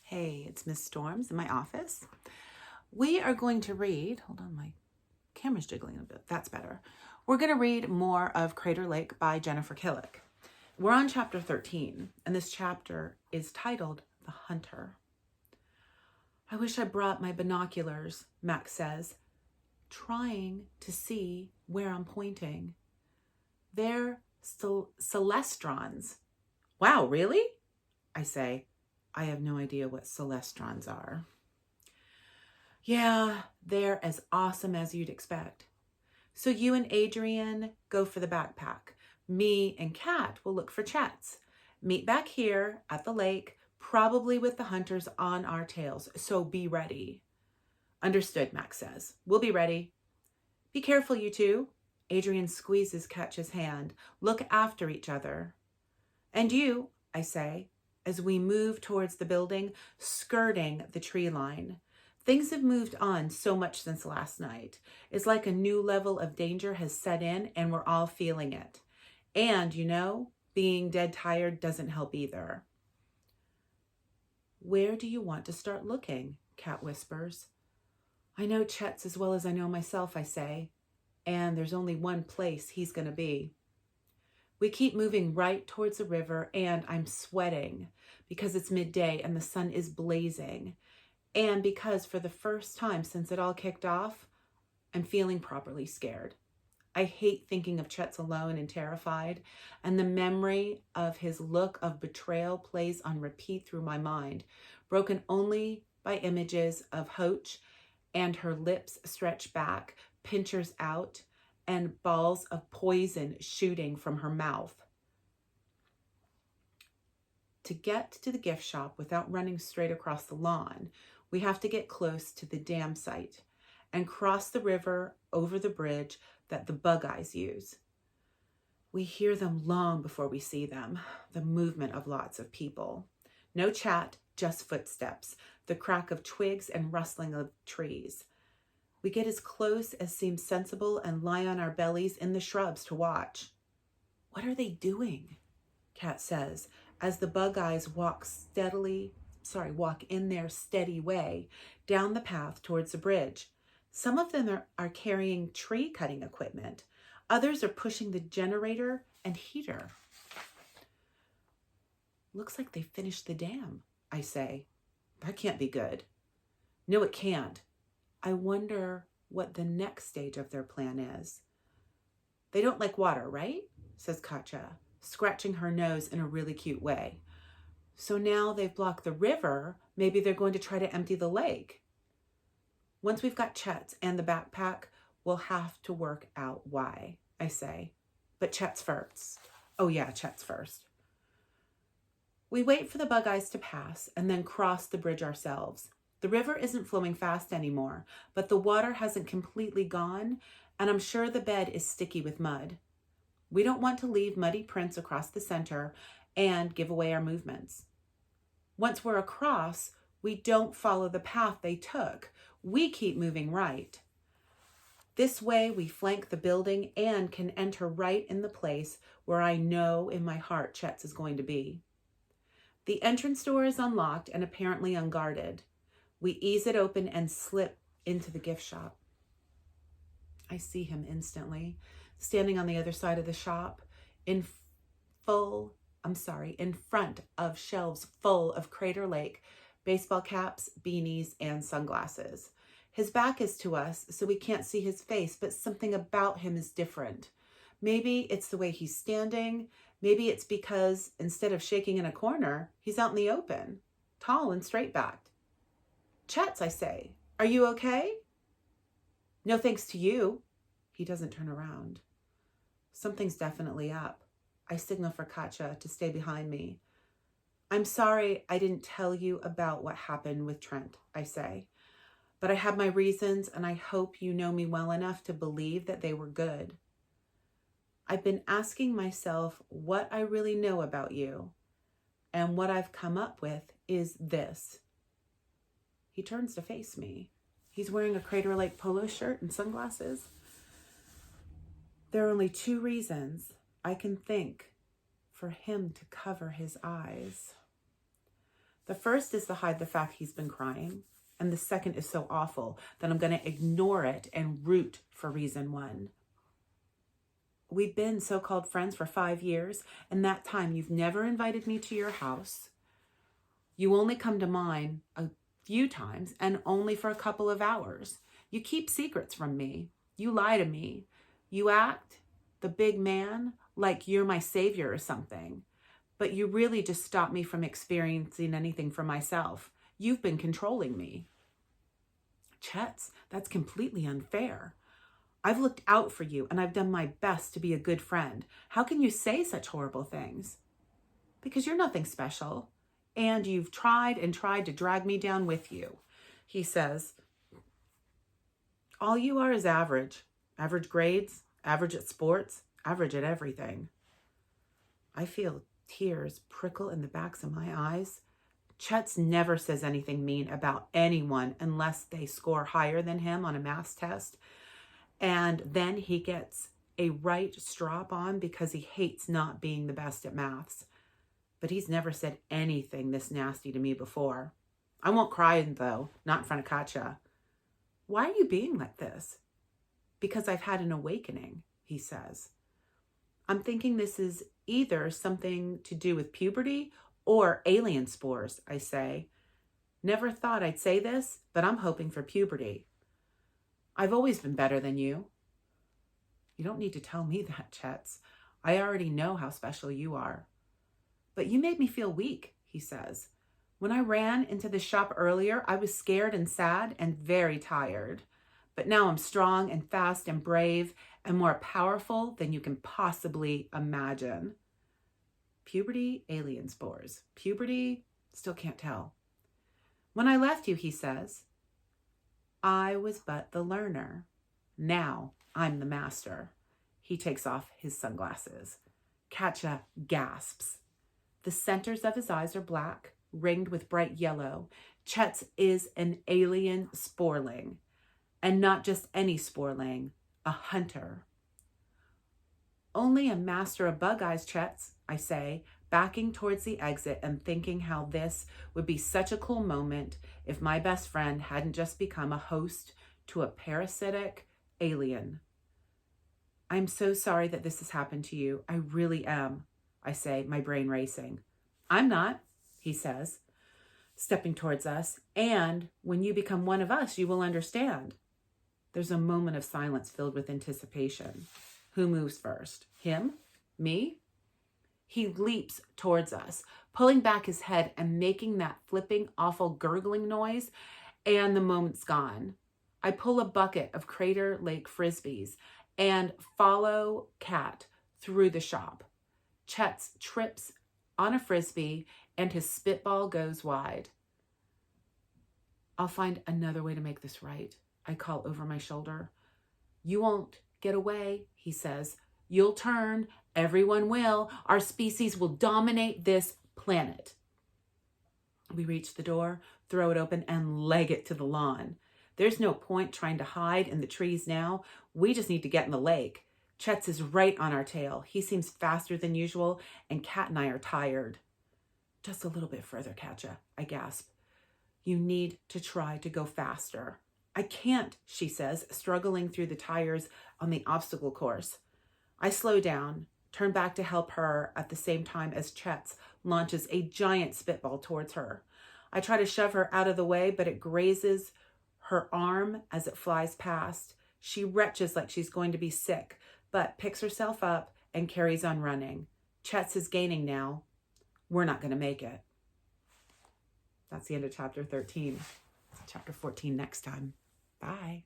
Hey, it's Miss Storms in my office. We are going to read, hold on, my camera's jiggling a bit. That's better. We're going to read more of Crater Lake by Jennifer Killick. We're on chapter 13, and this chapter is titled The Hunter. I wish I brought my binoculars, Max says, trying to see where I'm pointing. They're celestrons. Wow, really? I say. I have no idea what celestrons are. Yeah, they're as awesome as you'd expect. So you and Adrian go for the backpack. Me and Kat will look for Chet's. Meet back here at the lake, probably with the hunters on our tails, so be ready. Understood, Max says. We'll be ready. Be careful, you two. Adrian squeezes Ketch's hand. Look after each other. And you, I say, as we move towards the building, skirting the tree line. Things have moved on so much since last night. It's like a new level of danger has set in and we're all feeling it. And, you know, being dead tired doesn't help either. Where do you want to start looking? Kat whispers. I know Chet's as well as I know myself, I say. And there's only one place he's going to be. We keep moving right towards the river, and I'm sweating because it's midday and the sun is blazing. And because for the first time since it all kicked off, I'm feeling properly scared. I hate thinking of Chet's alone and terrified, and the memory of his look of betrayal plays on repeat through my mind, broken only by images of Hoach and her lips stretched back, pinchers out, and balls of poison shooting from her mouth. To get to the gift shop without running straight across the lawn, we have to get close to the dam site and cross the river over the bridge that the bug eyes use. We hear them long before we see them, the movement of lots of people. No chat, just footsteps, the crack of twigs and rustling of trees. We get as close as seems sensible and lie on our bellies in the shrubs to watch. What are they doing? Kat says, as the bug eyes walk in their steady way down the path towards the bridge. Some of them are carrying tree cutting equipment. Others are pushing the generator and heater. Looks like they finished the dam, I say. That can't be good. No, it can't. I wonder what the next stage of their plan is. They don't like water, right? Says Katja, scratching her nose in a really cute way. So now they've blocked the river, maybe they're going to try to empty the lake. Once we've got Chet's and the backpack, we'll have to work out why, I say. But Chet's first. Oh yeah, Chet's first. We wait for the bug eyes to pass and then cross the bridge ourselves. The river isn't flowing fast anymore, but the water hasn't completely gone, and I'm sure the bed is sticky with mud. We don't want to leave muddy prints across the center and give away our movements. Once we're across, we don't follow the path they took. We keep moving right. This way, we flank the building and can enter right in the place where I know in my heart Chet's is going to be. The entrance door is unlocked and apparently unguarded. We ease it open and slip into the gift shop. I see him instantly, standing on the other side of the shop, in front of shelves full of Crater Lake, baseball caps, beanies, and sunglasses. His back is to us, so we can't see his face, but something about him is different. Maybe it's the way he's standing. Maybe it's because instead of shaking in a corner, he's out in the open, tall and straight-backed. Chet's, I say, are you okay? No thanks to you. He doesn't turn around. Something's definitely up. I signal for Katja to stay behind me. I'm sorry I didn't tell you about what happened with Trent, I say. But I have my reasons, and I hope you know me well enough to believe that they were good. I've been asking myself what I really know about you, and what I've come up with is this. He turns to face me. He's wearing a Crater Lake polo shirt and sunglasses. There are only two reasons I can think for him to cover his eyes. The first is to hide the fact he's been crying. And the second is so awful that I'm going to ignore it and root for reason one. We've been so-called friends for 5 years, and that time you've never invited me to your house. You only come to mine a few times, and only for a couple of hours. You keep secrets from me. You lie to me. You act the big man like you're my savior or something. But you really just stop me from experiencing anything for myself. You've been controlling me. Chet's, that's completely unfair. I've looked out for you and I've done my best to be a good friend. How can you say such horrible things? Because you're nothing special. And you've tried and tried to drag me down with you. He says, all you are is average. Average grades, average at sports, average at everything. I feel tears prickle in the backs of my eyes. Chet's never says anything mean about anyone unless they score higher than him on a math test. And then he gets a right strop on because he hates not being the best at maths. But he's never said anything this nasty to me before. I won't cry though, not in front of Katja. Why are you being like this? Because I've had an awakening, he says. I'm thinking this is either something to do with puberty or alien spores, I say. Never thought I'd say this, but I'm hoping for puberty. I've always been better than you. You don't need to tell me that, Chet's. I already know how special you are. But you made me feel weak, he says. When I ran into the shop earlier, I was scared and sad and very tired. But now I'm strong and fast and brave and more powerful than you can possibly imagine. Puberty, alien spores. Puberty, still can't tell. When I left you, he says, I was but the learner. Now I'm the master. He takes off his sunglasses. Katja gasps. The centers of his eyes are black, ringed with bright yellow. Chet's is an alien sporling. And not just any sporling, a hunter. Only a master of bug eyes, Chet's, I say, backing towards the exit and thinking how this would be such a cool moment if my best friend hadn't just become a host to a parasitic alien. I'm so sorry that this has happened to you. I really am, I say, my brain racing. I'm not, he says, stepping towards us. And when you become one of us, you will understand. There's a moment of silence filled with anticipation. Who moves first? Him? Me? He leaps towards us, pulling back his head and making that flipping, awful gurgling noise, and the moment's gone. I pull a bucket of Crater Lake Frisbees and follow Kat through the shop. Chet's trips on a Frisbee and his spitball goes wide. I'll find another way to make this right, I call over my shoulder. You won't get away, he says. You'll turn. Everyone will. Our species will dominate this planet. We reach the door, throw it open, and leg it to the lawn. There's no point trying to hide in the trees now. We just need to get in the lake. Chet's is right on our tail. He seems faster than usual, and Kat and I are tired. Just a little bit further, Katja, I gasp. You need to try to go faster. I can't, she says, struggling through the tires on the obstacle course. I slow down, turn back to help her at the same time as Chet's launches a giant spitball towards her. I try to shove her out of the way, but it grazes her arm as it flies past. She retches like she's going to be sick, but picks herself up and carries on running. Chet's is gaining now. We're not going to make it. That's the end of chapter 13. Chapter 14 next time. Bye.